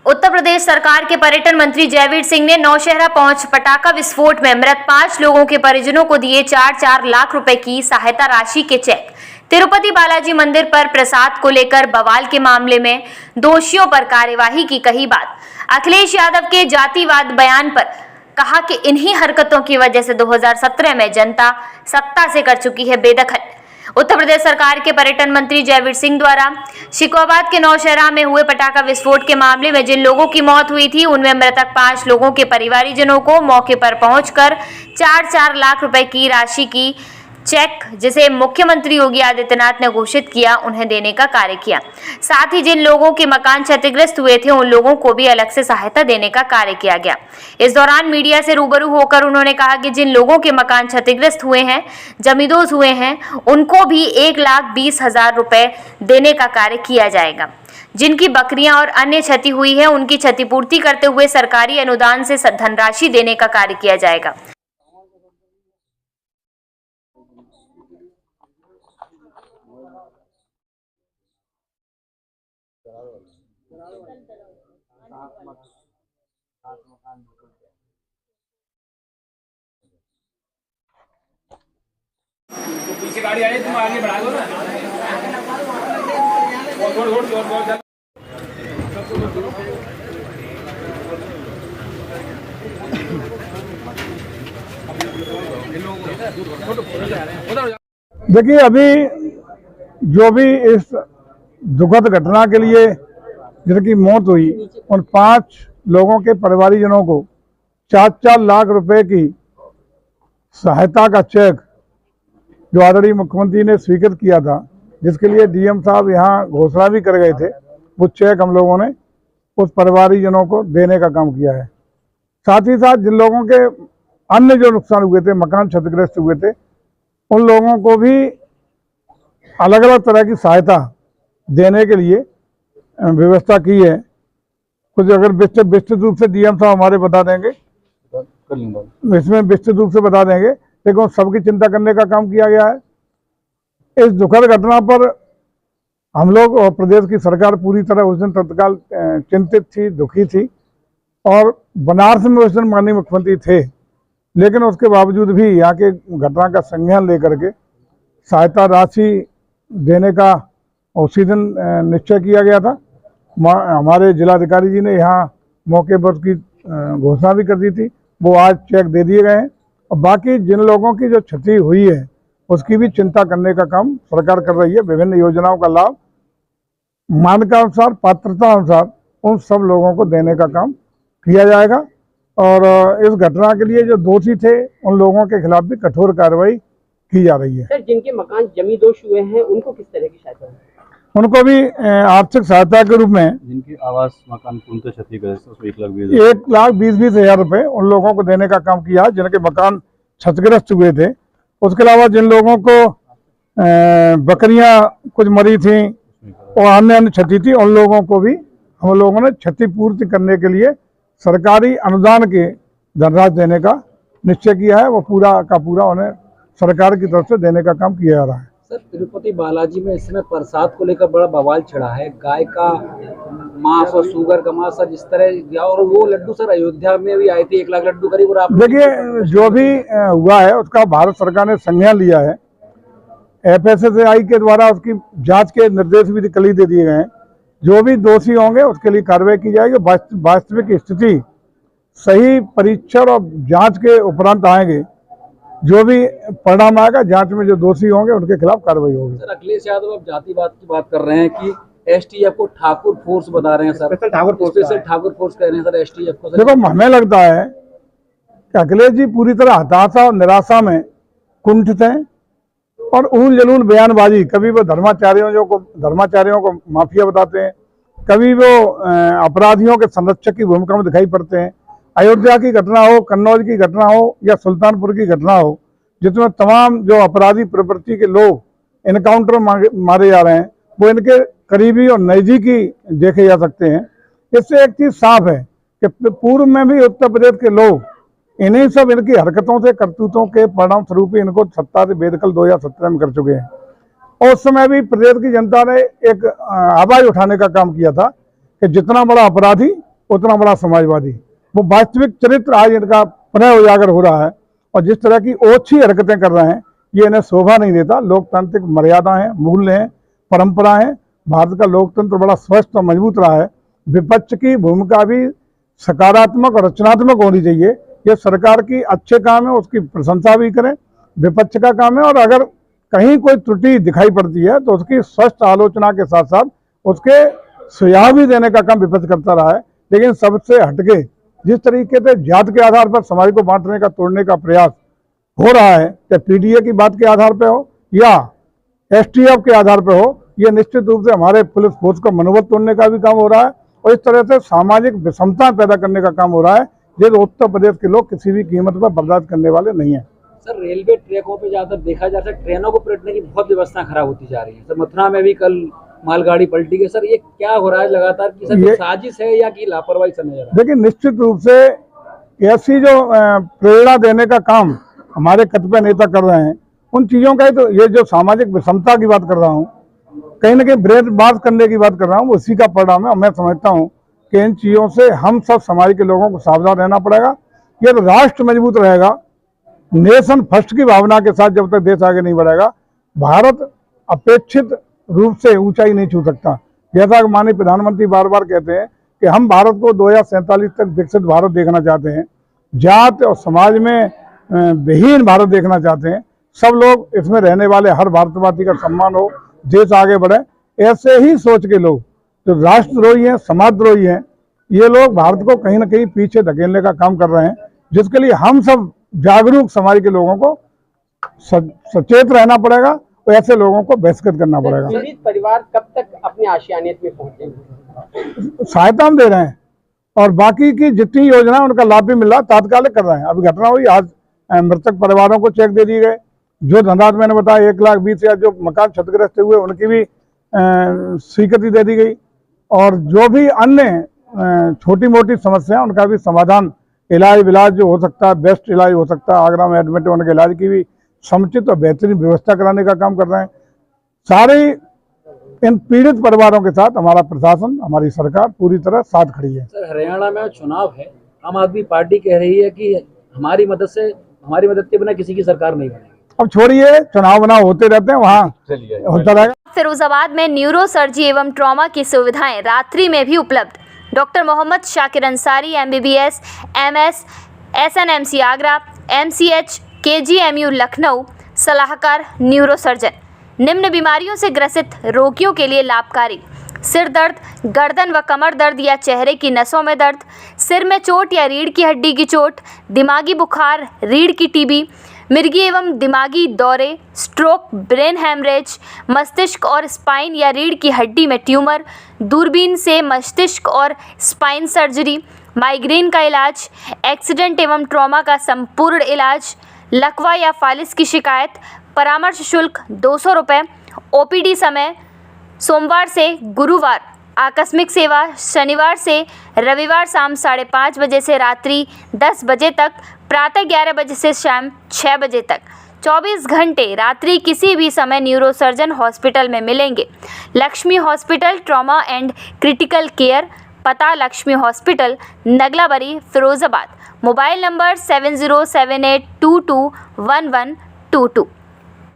उत्तर प्रदेश सरकार के पर्यटन मंत्री जयवीर सिंह ने नौशहरा पहुंच पटाखा विस्फोट में मृत 5 लोगों के परिजनों को दिए 4-4 लाख रुपए की सहायता राशि के चेक। तिरुपति बालाजी मंदिर पर प्रसाद को लेकर बवाल के मामले में दोषियों पर कार्यवाही की कही बात। अखिलेश यादव के जातिवाद बयान पर कहा कि इन्हीं हरकतों की वजह से 2017 में जनता सत्ता से कर चुकी है बेदखल। उत्तर प्रदेश सरकार के पर्यटन मंत्री जयवीर सिंह द्वारा शिकोहाबाद के नौशहरा में हुए पटाखा विस्फोट के मामले में जिन लोगों की मौत हुई थी उनमें मृतक 5 लोगों के परिवारजनों को मौके पर पहुंचकर 4-4 लाख रुपए की राशि की चेक, जिसे मुख्यमंत्री योगी आदित्यनाथ ने घोषित किया, उन्हें देने का कार्य किया। साथ ही जिन लोगों के मकान क्षतिग्रस्त हुए थे उन लोगों को भी अलग से सहायता देने का कार्य किया गया। इस दौरान मीडिया से रूबरू होकर उन्होंने कहा कि जिन लोगों के मकान क्षतिग्रस्त हुए हैं, जमींदोज हुए हैं, उनको भी 1,20,000 रुपए देने का कार्य किया जाएगा। जिनकी बकरियां और अन्य क्षति हुई है उनकी क्षतिपूर्ति करते हुए सरकारी अनुदान से धनराशि देने का कार्य किया जाएगा। तो पीछे गाड़ी आ रही है, तुम आगे बढ़ा दो ना। देखिए, अभी जो भी इस दुखद घटना के लिए जिनकी मौत हुई उन 5 लोगों के परिवारजनों को 4-4 लाख रुपए की सहायता का चेक जो आदरणीय मुख्यमंत्री ने स्वीकृत किया था, जिसके लिए डीएम साहब यहाँ घोषणा भी कर गए थे, वो चेक हम लोगों ने उस परिवारजनों को देने का काम किया है। साथ ही साथ जिन लोगों के अन्य जो नुकसान हुए थे, मकान क्षतिग्रस्त हुए थे, उन लोगों को भी अलग अलग तरह की सहायता देने के लिए व्यवस्था की है। कुछ अगर विस्तृत रूप से डीएम साहब हमारे बता देंगे, इसमें विस्तृत रूप से बता देंगे, लेकिन सबकी चिंता करने का काम किया गया है। इस दुखद घटना पर हम लोग और प्रदेश की सरकार पूरी तरह उस दिन तत्काल चिंतित थी, दुखी थी, और बनारस में उस दिन माननीय मुख्यमंत्री थे, लेकिन उसके बावजूद भी यहाँ के घटना का संज्ञान लेकर के सहायता राशि देने का उसी दिन निश्चय किया गया था। हमारे जिलाधिकारी जी ने यहाँ मौके पर उसकी घोषणा भी कर दी थी। वो आज चेक दे दिए गए हैं और बाकी जिन लोगों की जो क्षति हुई है उसकी भी चिंता करने का काम सरकार कर रही है। विभिन्न योजनाओं का लाभ मानकानुसार, पात्रता अनुसार उन सब लोगों को देने का काम किया जाएगा और इस घटना के लिए जो दोषी थे उन लोगों के खिलाफ भी कठोर कार्रवाई की जा रही है। सर, जिनके मकान जमींदोज हुए हैं उनको किस तरह की सहायता है? उनको भी आर्थिक सहायता के रूप में जिनकी आवास मकान पूर्णतः क्षतिग्रस्त, उसमें 1,20,000 रुपए उन लोगों को देने का काम किया जिनके मकान क्षतिग्रस्त हुए थे। उसके अलावा जिन लोगों को बकरियां कुछ मरी थी और अन्य क्षति थी, उन लोगों को भी हम लोगों ने क्षतिपूर्ति करने के लिए सरकारी अनुदान के धनराशि देने का निश्चय किया है। वो पूरा का पूरा उन्हें सरकार की तरफ से देने का काम किया जा रहा है। सर, तिरुपति बालाजी में इस समय प्रसाद को लेकर बड़ा बवाल छिड़ा है। गाय का मांस और शुगर का मांस सर जिस तरह, और वो लड्डू सर अयोध्या में भी आए थे 1 लाख लड्डू करीब। और आप देखिए, जो भी हुआ है उसका भारत सरकार ने संज्ञान लिया है। FSSAI के द्वारा उसकी जांच के निर्देश भी कल ही दे दिए गए हैं। जो भी दोषी होंगे उसके लिए कार्रवाई की जाएगी। वास्तविक स्थिति सही परीक्षण और जांच के उपरांत आएंगे। जो भी परिणाम आएगा, जांच में जो दोषी होंगे उनके खिलाफ कार्रवाई होगी। सर, अखिलेश यादव अब जातिवाद की बात कर रहे हैं कि STF को ठाकुर फोर्स बता रहे हैं सर, स्पेशल ठाकुर फोर्स कह रहे हैं सर STF को। देखो, हमें लगता है कि अखिलेश जी पूरी तरह हताशा और निराशा में कुंठित हैं और ऊल जलूल बयानबाजी, कभी वो धर्माचार्यों को माफिया बताते हैं, कभी वो अपराधियों के संरक्षक की भूमिका में दिखाई पड़ते हैं। अयोध्या की घटना हो, कन्नौज की घटना हो या सुल्तानपुर की घटना हो, जिसमें तमाम जो अपराधी प्रवृत्ति के लोग इनकाउंटर मारे जा रहे हैं, वो इनके करीबी और नज़दीकी देखे जा सकते हैं। इससे एक चीज़ साफ है कि पूर्व में भी उत्तर प्रदेश के लोग इन्हीं सब इनकी हरकतों से, करतूतों के परिणाम स्वरूप ही इनको सत्ता से बेदखल 2017 में कर चुके हैं। और उस समय भी प्रदेश की जनता ने एक आवाज उठाने का काम किया था कि जितना बड़ा अपराधी उतना बड़ा समाजवादी। वो वास्तविक चरित्र आज इनका पुनः उजागर हो रहा है और जिस तरह की ओछी हरकतें कर रहे हैं ये इन्हें शोभा नहीं देता। लोकतांत्रिक मर्यादा है, मूल्य हैं, परंपरा है। भारत का लोकतंत्र बड़ा स्वस्थ और मजबूत रहा है। विपक्ष की भूमिका भी सकारात्मक और रचनात्मक होनी चाहिए। ये सरकार की अच्छे काम है, उसकी प्रशंसा भी करें, विपक्ष का काम है। और अगर कहीं कोई त्रुटि दिखाई पड़ती है तो उसकी स्पष्ट आलोचना के साथ साथ उसके सुझाव भी देने का काम विपक्ष करता रहा है। लेकिन सबसे हटके जिस तरीके से जात के आधार पर समाज को बांटने का, तोड़ने का प्रयास हो रहा है, चाहे पीडीए की बात के आधार पर हो या एसटीएफ के आधार पर हो, ये निश्चित रूप से हमारे पुलिस फोर्स का मनोबल तोड़ने का भी काम हो रहा है और इस तरह से सामाजिक विषमता पैदा करने का काम हो रहा है, जो उत्तर प्रदेश के लोग किसी भी कीमत पर बर्दाश्त करने वाले नहीं है। सर, रेलवे ट्रैकों पे ज्यादातर देखा जा रहा है ट्रेनों को पलटने की बहुत व्यवस्था खराब होती जा रही है। सर, मथुरा में भी कल मालगाड़ी पलटी गई। सर, ये क्या हो रहा है लगातार कि सर साजिश है या कि लापरवाही से नजर आ रहा है? देखिए, निश्चित रूप से ऐसी जो प्रेरणा देने का काम हमारे कतिपय नेता कर रहे हैं, उन चीजों का ही तो ये जो सामाजिक विषमता की बात कर रहा हूँ, कहीं ना कहीं ब्रेडबाज करने की बात कर रहा हूँ, उसी का परिणाम है। और मैं समझता हूँ कि इन चीजों से हम सब समाज के लोगों को सावधान रहना पड़ेगा। ये तो राष्ट्र मजबूत रहेगा, नेशन फर्स्ट की भावना के साथ जब तक देश आगे नहीं बढ़ेगा, भारत अपेक्षित रूप से ऊंचाई नहीं छू सकता। जैसा कि माननीय प्रधानमंत्री बार बार कहते हैं कि हम भारत को 2047 तक विकसित भारत देखना चाहते हैं, जात और समाज में विहीन भारत देखना चाहते हैं। सब लोग इसमें रहने वाले हर भारतवासी का सम्मान हो, देश आगे बढ़े। ऐसे ही सोच के लोग जो राष्ट्रद्रोही हैं, समाजद्रोही हैं, ये लोग भारत को कहीं ना कहीं पीछे धकेलने का काम कर रहे हैं, जिसके लिए हम सब जागरूक समाज के लोगों को सचेत रहना पड़ेगा और ऐसे लोगों को बहिष्कृत करना पड़ेगा। पीड़ित परिवार कब तक अपने आशियानियत में पहुंचेंगे? सहायता हम दे रहे हैं और बाकी की जितनी योजना है उनका लाभ भी मिल रहा है, तात्कालिक कर रहे हैं। अभी घटना हुई, आज मृतक परिवारों को चेक दे दिए गए। जो धनराशि मैंने बताया 1,20,000 जो मकान क्षतिग्रस्त हुए उनकी भी स्वीकृति दे दी गई और जो भी अन्य छोटी मोटी समस्या उनका भी समाधान, इलाज जो हो सकता है, बेस्ट इलाज हो सकता है, आगरा में एडमिट होने के इलाज की भी समुचित और बेहतरीन व्यवस्था कराने का काम कर रहे हैं। सारे इन पीड़ित परिवारों के साथ हमारा प्रशासन, हमारी सरकार पूरी तरह साथ खड़ी है। सर, हरियाणा में चुनाव है, आम आदमी पार्टी कह रही है कि हमारी मदद के बिना किसी की सरकार नहीं बनेगी। अब छोड़िए, चुनाव बनाव होते रहते हैं, वहाँ होता रहेगा। फिरोजाबाद में न्यूरो सर्जरी एवं ट्रॉमा की सुविधाएं रात्रि में भी उपलब्ध। Doctor Mohammad Shakir Ansari MBBS MS SNMC Agra MCH KGMU Lucknow सलाहकार न्यूरो सर्जन। निम्न बीमारियों से ग्रसित रोगियों के लिए लाभकारी: सिर दर्द, गर्दन व कमर दर्द या चेहरे की नसों में दर्द, सिर में चोट या रीढ़ की हड्डी की चोट, दिमागी बुखार, रीढ़ की TB, मिर्गी एवं दिमागी दौरे, स्ट्रोक, ब्रेन हैमरेज, मस्तिष्क और स्पाइन या रीढ़ की हड्डी में ट्यूमर, दूरबीन से मस्तिष्क और स्पाइन सर्जरी, माइग्रेन का इलाज, एक्सीडेंट एवं ट्रॉमा का संपूर्ण इलाज, लकवा या फालिस की शिकायत, परामर्श शुल्क 200 रुपये। OPD समय सोमवार से गुरुवार, आकस्मिक सेवा शनिवार से रविवार शाम 5:30 बजे से रात्रि 10 बजे तक, प्रातः 11 बजे से शाम 6 बजे तक। 24 घंटे रात्रि किसी भी समय न्यूरोसर्जन हॉस्पिटल में मिलेंगे। Lakshmi hospital trauma and critical care, पता Lakshmi hospital Naglabari Firozabad. Mobile number 7078221122।